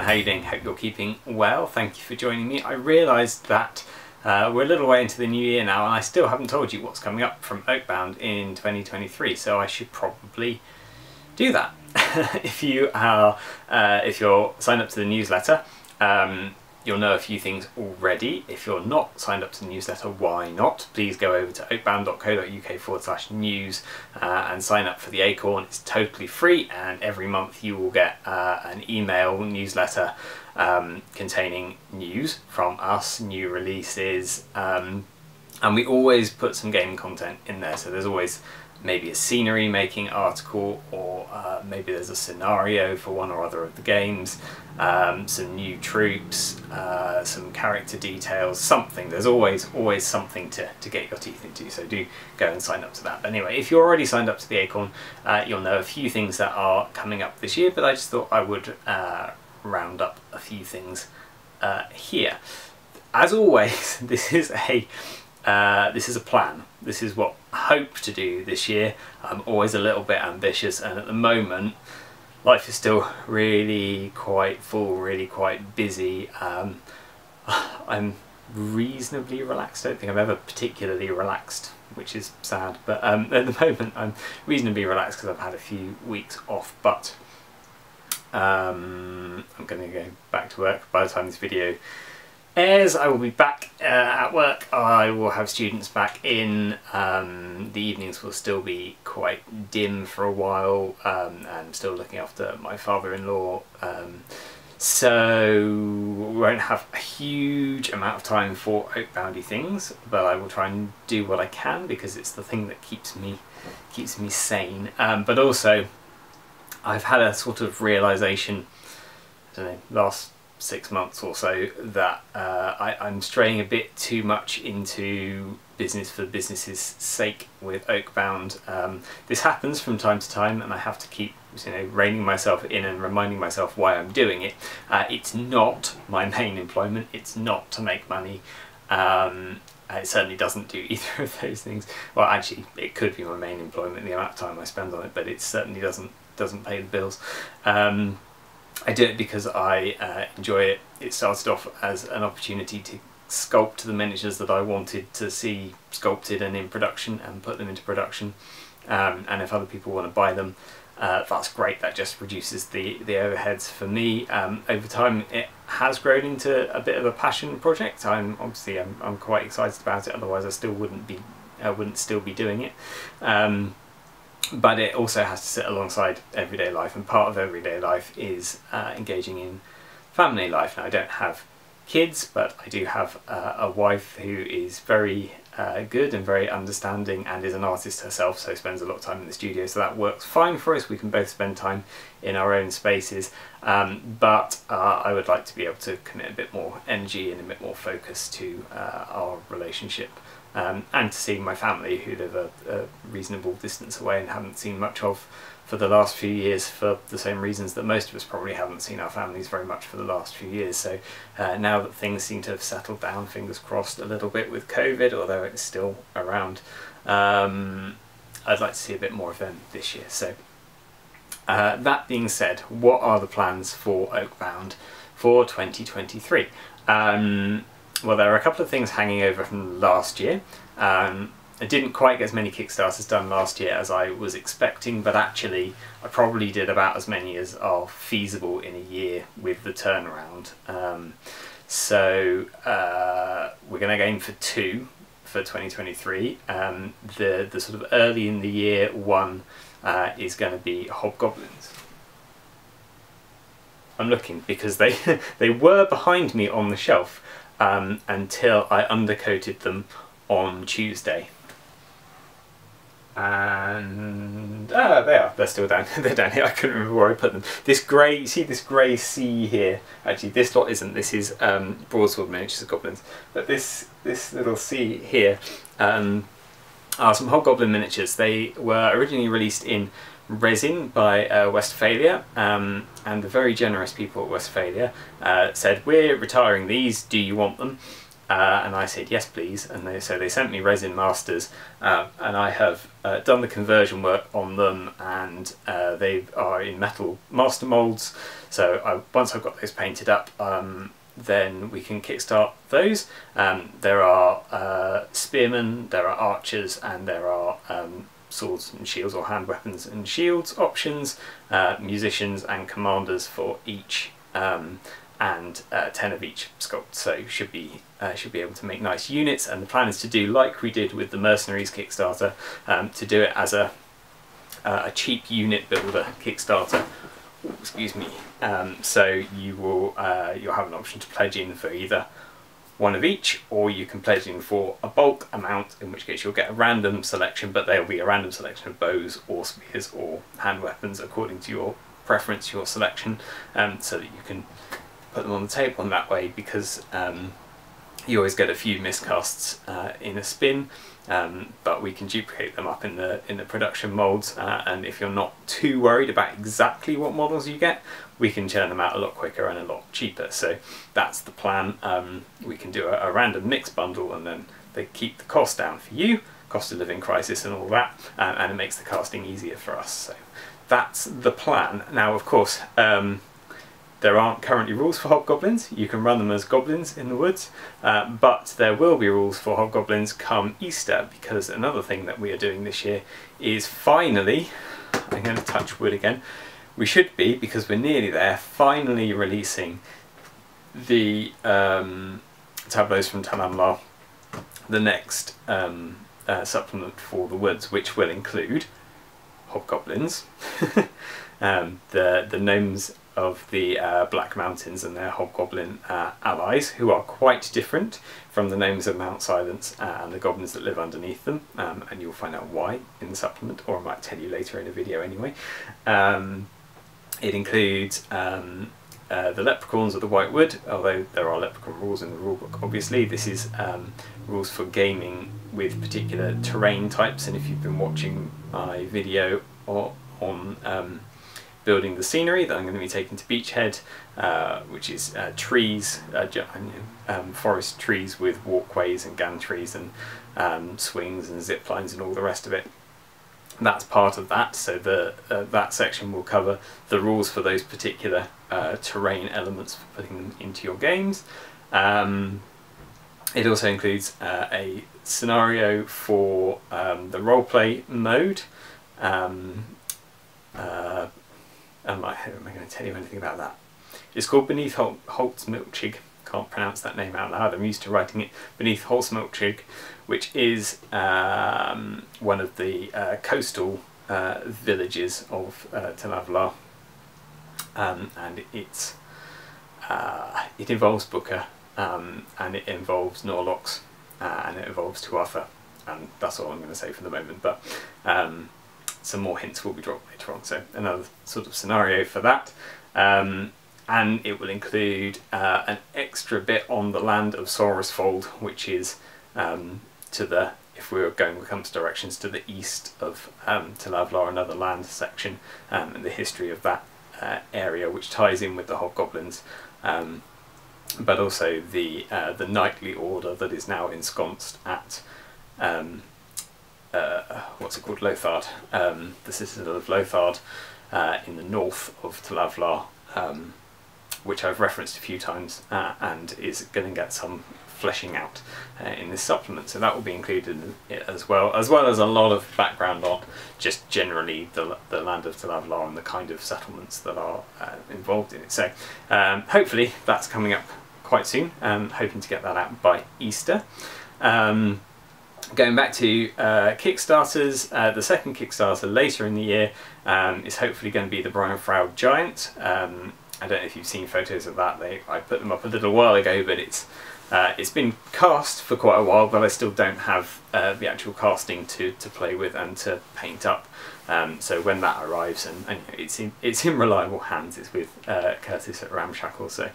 how are you doing? Hope you're keeping well. Thank you for joining me. I realised that we're a little way into the new year now and I still haven't told you what's coming up from Oakbound in 2023, so I should probably do that. If you're signed up to the newsletter, you'll know a few things already. If you're not signed up to the newsletter, why not? Please go over to oakbound.co.uk/news and sign up for the Acorn. It's totally free, and every month you will get an email newsletter containing news from us, new releases, and we always put some gaming content in there. So there's always maybe a scenery making article, or maybe there's a scenario for one or other of the games, some new troops, some character details, something. There's always something to get your teeth into, so do go and sign up to that. But anyway, if you're already signed up to the Acorn, you'll know a few things that are coming up this year, but I just thought I would round up a few things here. As always, this is a plan. This is what I hope to do this year. I'm always a little bit ambitious, and at the moment life is still really quite full, really quite busy. I'm reasonably relaxed. I don't think I'm ever particularly relaxed, which is sad, but at the moment I'm reasonably relaxed because I've had a few weeks off, but I'm going to go back to work by the time this video airs. I will be back at work. I will have students back in. The evenings will still be quite dim for a while, and still looking after my father-in-law, so we won't have a huge amount of time for Oakboundy things, but I will try and do what I can because it's the thing that keeps me sane. But also I've had a sort of realisation, I don't know, last 6 months or so, that I'm straying a bit too much into business for business's sake with Oakbound. This happens from time to time, and I have to keep, reining myself in and reminding myself why I'm doing it. It's not my main employment. It's not to make money. It certainly doesn't do either of those things. Well, actually, it could be my main employment, the amount of time I spend on it, but it certainly doesn't pay the bills. I do it because I enjoy it. It started off as an opportunity to sculpt the miniatures that I wanted to see sculpted and in production, and put them into production. And if other people want to buy them, that's great. That just reduces the overheads for me. Over time, it has grown into a bit of a passion project. I'm quite excited about it. Otherwise, I wouldn't still be doing it. But it also has to sit alongside everyday life, and part of everyday life is engaging in family life. Now, I don't have kids, but I do have a wife who is very good and very understanding, and is an artist herself, so spends a lot of time in the studio, so that works fine for us. We can both spend time in our own spaces, but I would like to be able to commit a bit more energy and a bit more focus to our relationship. And to seeing my family, who live a reasonable distance away and haven't seen much of for the last few years, for the same reasons that most of us probably haven't seen our families very much for the last few years. So now that things seem to have settled down, fingers crossed, a little bit with COVID, although it's still around, I'd like to see a bit more of them this year. So that being said, what are the plans for Oakbound for 2023? Well, there are a couple of things hanging over from last year. I didn't quite get as many Kickstarters done last year as I was expecting, but actually I probably did about as many as are feasible in a year with the turnaround. So we're going to aim for 2 for 2023. The sort of early in the year one is going to be Hobgoblins. I'm looking because they were behind me on the shelf until I undercoated them on Tuesday. And they are. They're still down. They're down here. I couldn't remember where I put them. This grey, see this grey C here. Actually, this lot isn't. This is Broadsword Miniatures Goblins. But this little C here are some Hobgoblin miniatures. They were originally released in resin by Westphalia, and the very generous people at Westphalia said, "We're retiring these. Do you want them?" and I said yes please, and so they sent me resin masters, and I have done the conversion work on them, and they are in metal master molds, so once I've got those painted up, then we can kickstart those. There are spearmen, there are archers, and there are swords and shields, or hand weapons and shields options, musicians and commanders for each, and 10 of each sculpt. So you should be able to make nice units, and the plan is to do like we did with the Mercenaries Kickstarter, to do it as a cheap unit builder Kickstarter. Ooh, excuse me. So you'll have an option to pledge in for either one of each, or you can pledge in for a bulk amount, in which case you'll get a random selection, but there'll be a random selection of bows or spears or hand weapons according to your preference, your selection, so that you can put them on the table in that way, because you always get a few miscasts in a spin, but we can duplicate them up in the production molds, and if you're not too worried about exactly what models you get, we can churn them out a lot quicker and a lot cheaper. So that's the plan. We can do a random mix bundle, and then they keep the cost down for you, cost of living crisis and all that, and it makes the casting easier for us. So that's the plan. Now, of course, there aren't currently rules for hobgoblins. You can run them as goblins in the woods, but there will be rules for hobgoblins come Easter, because another thing that we are doing this year is finally, I'm going to touch wood again, we should be, because we're nearly there, finally releasing the tableaus from Talamlar, the next supplement for the woods, which will include hobgoblins, the gnomes of the Black Mountains and their hobgoblin allies, who are quite different from the gnomes of Mount Silence and the goblins that live underneath them, and you'll find out why in the supplement, or I might tell you later in a video anyway. It includes the leprechauns of the White Wood, although there are leprechaun rules in the rulebook obviously. This is rules for gaming with particular terrain types, and if you've been watching my video on building the scenery that I'm going to be taking to Beachhead, which is trees, forest trees with walkways and gantries and swings and zip lines and all the rest of it. That's part of that, so that section will cover the rules for those particular terrain elements for putting them into your games. It also includes a scenario for the roleplay mode. Am I going to tell you anything about that? It's called Beneath Holtzmilchig. Can't pronounce that name out loud. I'm used to writing it Beneath Holtzmilchig, which is one of the coastal villages of Talavlar, and it involves Booker, and it involves Norlocks, and it involves Tuatha, and that's all I'm going to say for the moment. But some more hints will be dropped later on, so another sort of scenario for that. And it will include an extra bit on the land of Soras Fold, which is to the, if we were going with compass directions, to the east of Talavlar, another land section, and the history of that area, which ties in with the hobgoblins, but also the knightly order that is now ensconced at what's it called, Lothard, the citadel of Lothard in the north of Talavlar, which I've referenced a few times, and is going to get some fleshing out in this supplement, so that will be included in it as well as a lot of background on just generally the land of Talavlar and the kind of settlements that are involved in it. So hopefully that's coming up quite soon, hoping to get that out by Easter. Going back to Kickstarters, the second Kickstarter later in the year is hopefully going to be the Brian Froud Giant. I don't know if you've seen photos of that. I put them up a little while ago, but it's been cast for quite a while, but I still don't have the actual casting to play with and to paint up. So when that arrives, and it's in reliable hands, it's with Curtis at Ramshackle, so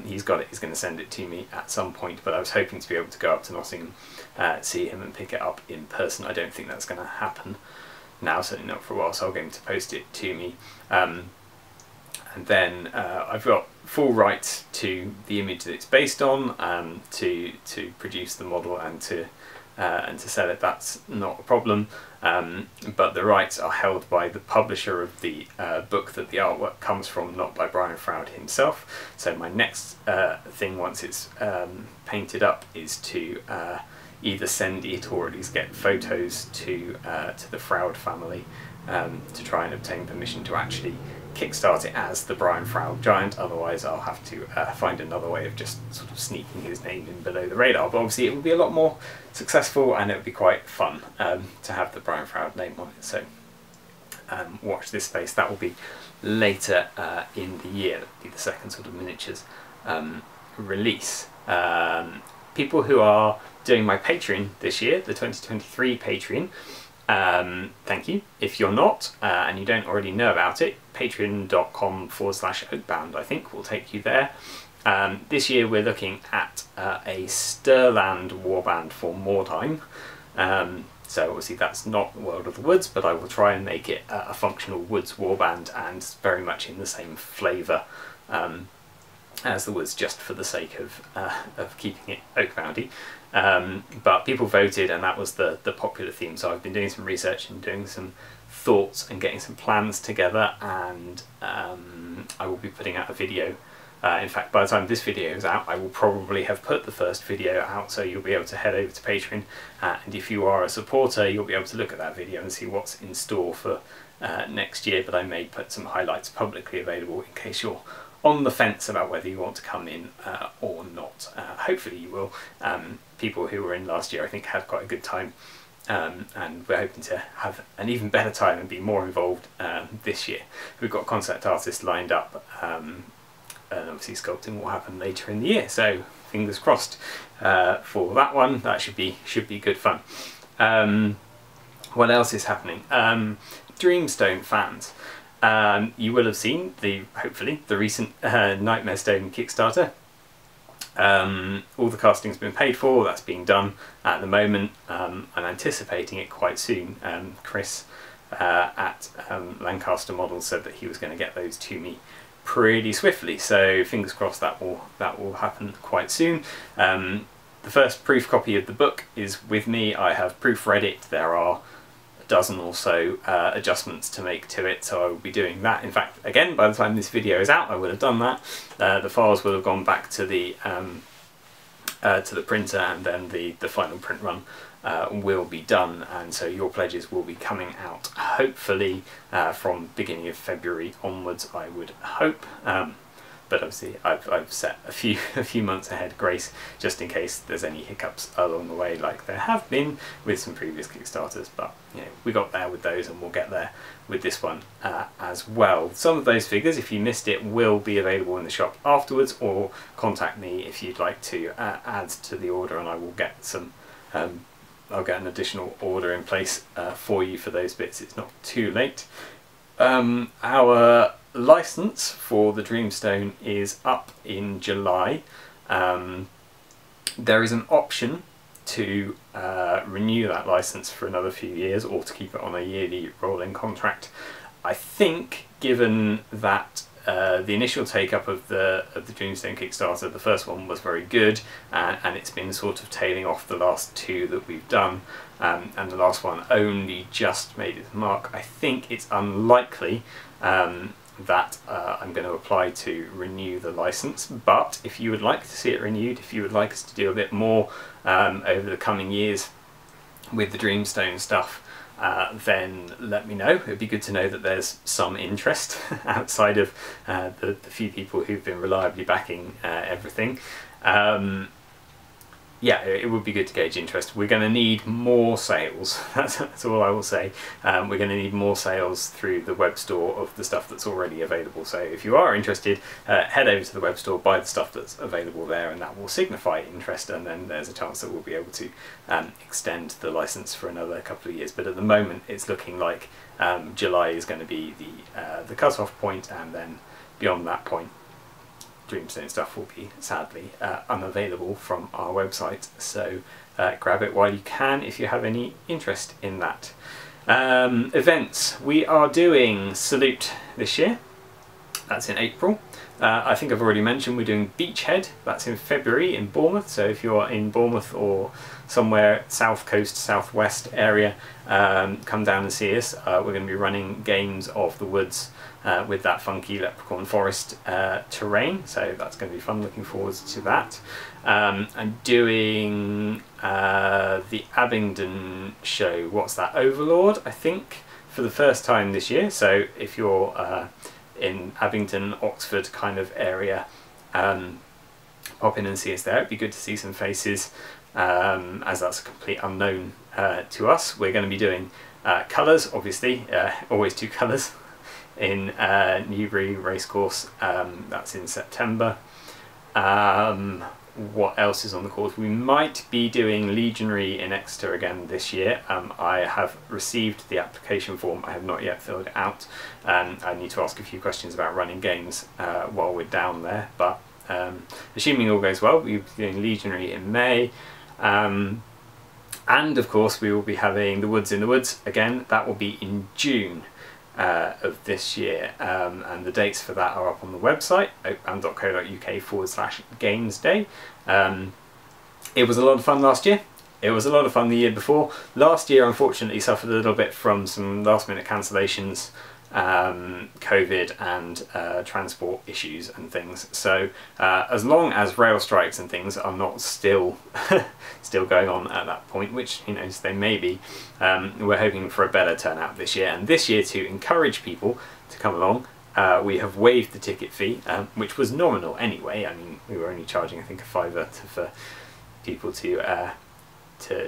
he's got it. He's going to send it to me at some point, but I was hoping to be able to go up to Nottingham, see him and pick it up in person. I don't think that's going to happen now, certainly not for a while, so I'll get him to post it to me. and then I've got full rights to the image that it's based on, to produce the model and to sell it. That's not a problem, but the rights are held by the publisher of the book that the artwork comes from, not by Brian Froud himself. So my next thing, once it's painted up, is to either send it or at least get photos to the Froud family to try and obtain permission to actually kickstart it as the Brian Froud Giant. Otherwise I'll have to find another way of just sort of sneaking his name in below the radar, but obviously it would be a lot more successful and it would be quite fun to have the Brian Froud name on it. So watch this space. That will be later in the year. That will be the second sort of miniatures release. People who are doing my Patreon this year, the 2023 Patreon, thank you. If you're not, and you don't already know about it, patreon.com/Oakbound I think will take you there. This year we're looking at a Stirland warband for Mordheim. So obviously that's not World of the Woods, but I will try and make it a functional Woods warband and very much in the same flavour as the Woods, just for the sake of keeping it Oakboundy. But people voted and that was the popular theme, so I've been doing some research and doing some thoughts and getting some plans together, and I will be putting out a video. In fact, by the time this video is out, I will probably have put the first video out, so you'll be able to head over to Patreon, and if you are a supporter you'll be able to look at that video and see what's in store for next year. But I may put some highlights publicly available in case you're on the fence about whether you want to come in or not. Hopefully you will. People who were in last year I think had quite a good time, and we're hoping to have an even better time and be more involved this year. We've got concept artists lined up, and obviously sculpting will happen later in the year, so fingers crossed for that one. That should be good fun. What else is happening? Dreamstone fans, you will have seen hopefully the recent Nightmare Stone Kickstarter. All the casting's been paid for, that's being done at the moment. I'm anticipating it quite soon. Chris at Lancaster Models said that he was going to get those to me pretty swiftly, so fingers crossed that will happen quite soon. The first proof copy of the book is with me. I have proofread it. There are a dozen or so adjustments to make to it, so I will be doing that. In fact, again, by the time this video is out I will have done that. The files will have gone back to the printer, and then the final print run will be done, and so your pledges will be coming out hopefully from beginning of February onwards, I would hope. But obviously I've set a few months ahead grace, just in case there's any hiccups along the way, like there have been with some previous Kickstarters. But you know, we got there with those and we'll get there with this one as well. Some of those figures, if you missed it, will be available in the shop afterwards, or contact me if you'd like to add to the order, and I will get some I'll get an additional order in place for you for those bits. It's not too late. Our license for the Dreamstone is up in July. There is an option to renew that license for another few years, or to keep it on a yearly rolling contract. I think, given that the initial take-up of the Dreamstone Kickstarter, the first one was very good, and it's been sort of tailing off the last two that we've done, and the last one only just made its mark. I think it's unlikely that I'm going to apply to renew the license, but if you would like to see it renewed, if you would like us to do a bit more over the coming years with the Dreamstone stuff, then let me know. It'd be good to know that there's some interest outside of the few people who've been reliably backing everything. Yeah, it would be good to gauge interest. We're going to need more sales. That's all I will say. We're going to need more sales through the web store of the stuff that's already available. So if you are interested, head over to the web store, buy the stuff that's available there, and that will signify interest, and then there's a chance that we'll be able to extend the license for another couple of years. But at the moment it's looking like July is going to be the cut-off point, and then beyond that point Dreamstone stuff will be sadly unavailable from our website, so grab it while you can if you have any interest in that. Events. We are doing Salute this year. That's in April. I think I've already mentioned we're doing Beachhead. That's in February in Bournemouth. So if you're in Bournemouth or somewhere south coast, southwest area, come down and see us. We're going to be running games of the woods with that funky leprechaun forest terrain. So that's going to be fun. Looking forward to that. I'm doing the Abingdon show. What's that? Overlord, I think, for the first time this year. So if you're in Abingdon, Oxford kind of area, pop in and see us there. It'd be good to see some faces, as that's a complete unknown to us. We're going to be doing colours, obviously, always 2 colours, in Newbury Racecourse. That's in September. What else is on the course? We might be doing Legionary in Exeter again this year. I have received the application form. I have not yet filled it out. I need to ask a few questions about running games while we're down there, but assuming all goes well, we'll be doing Legionary in May. And of course we will be having the Woods in the Woods again. That will be in June of this year, and the dates for that are up on the website, oakbound.co.uk/games day. It was a lot of fun last year. It was a lot of fun the year before. Last year unfortunately suffered a little bit from some last minute cancellations, COVID and transport issues and things. So as long as rail strikes and things are not still going on at that point, which who knows, they may be, we're hoping for a better turnout this year. And this year, to encourage people to come along, we have waived the ticket fee, which was nominal anyway. I mean, we were only charging I think a £5 for people to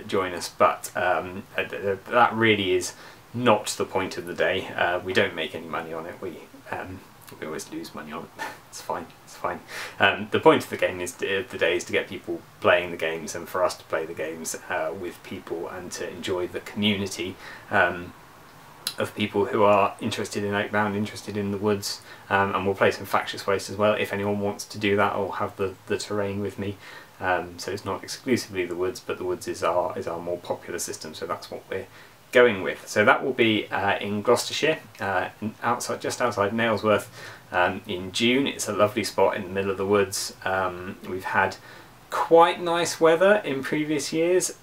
join us, but that really is not the point of the day. We don't make any money on it. We always lose money on it. It's fine. It's fine. The point of the game is the day is to get people playing the games, and for us to play the games with people and to enjoy the community of people who are interested in Oakbound, interested in the woods, and we'll play some Factious Waste as well if anyone wants to do that, or have the terrain with me. So it's not exclusively the woods, but the woods is our more popular system, so that's what we're going with. So that will be in Gloucestershire, just outside Nailsworth, in June. It's a lovely spot in the middle of the woods. We've had quite nice weather in previous years.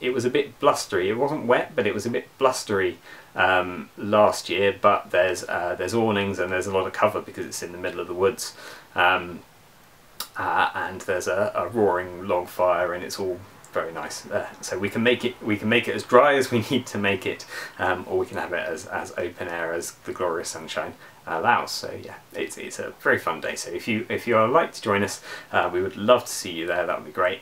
It was a bit blustery. It wasn't wet, but it was a bit blustery last year. But there's awnings and there's a lot of cover because it's in the middle of the woods. And there's a roaring log fire, and it's all very nice. So we can make it as dry as we need to make it, or we can have it as open air as the glorious sunshine allows. So yeah, it's a very fun day. So if you are like to join us, we would love to see you there. That would be great.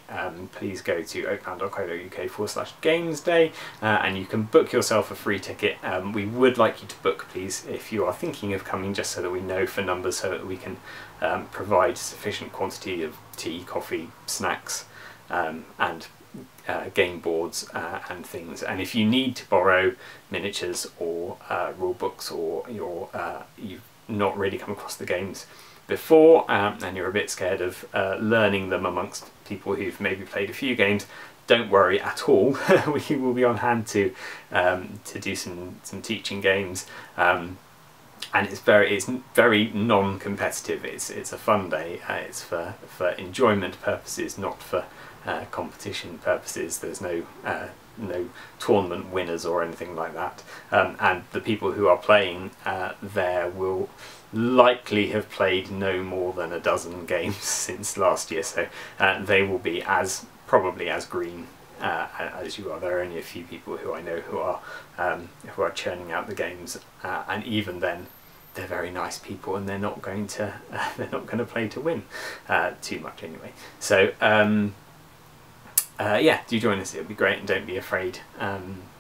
Please go to oakbound.co.uk/games day, and you can book yourself a free ticket. We would like you to book, please, if you are thinking of coming, just so that we know for numbers, so that we can provide sufficient quantity of tea, coffee, snacks, and game boards and things. And if you need to borrow miniatures or rule books, or you've not really come across the games before, and you're a bit scared of learning them amongst people who've maybe played a few games, don't worry at all. We will be on hand to do some teaching games. And it's very non-competitive. It's a fun day. It's for enjoyment purposes, not for competition purposes. There's no tournament winners or anything like that. And the people who are playing there will likely have played no more than a dozen games since last year. So they will be probably as green as you are. There are only a few people who I know who are churning out the games, and even then, they're very nice people, and they're not going to play to win too much anyway. So yeah, do join us. It'll be great, and don't be afraid.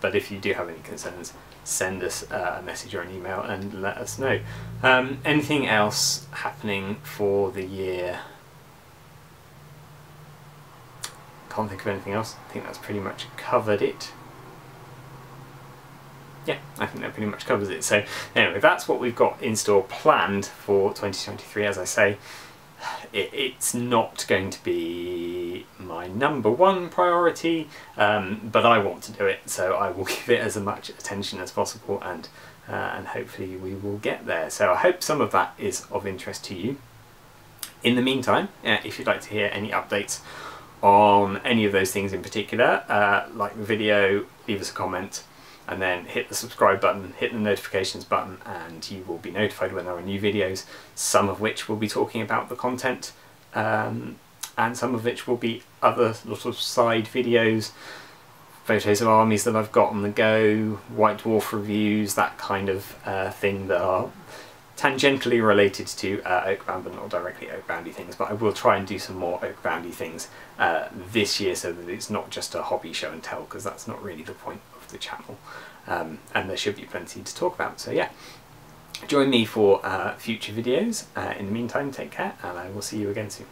But if you do have any concerns, send us a message or an email and let us know. Anything else happening for the year? Can't think of anything else. I think that's pretty much covered it. Yeah, I think that pretty much covers it. So anyway, that's what we've got in store planned for 2023. As I say, it's not going to be my #1 priority, but I want to do it, so I will give it as much attention as possible, and and hopefully we will get there. So I hope some of that is of interest to you. In the meantime, if you'd like to hear any updates on any of those things in particular, like the video, leave us a comment, and then hit the subscribe button, hit the notifications button, and you will be notified when there are new videos, some of which will be talking about the content, and some of which will be other sort of side videos, photos of armies that I've got on the go, White Dwarf reviews, that kind of thing that are tangentially related to Oakbound but not directly Oakboundy things. But I will try and do some more Oakboundy things this year so that it's not just a hobby show and tell, because that's not really the point of the channel, and there should be plenty to talk about. So yeah, join me for future videos. In the meantime, take care, and I will see you again soon.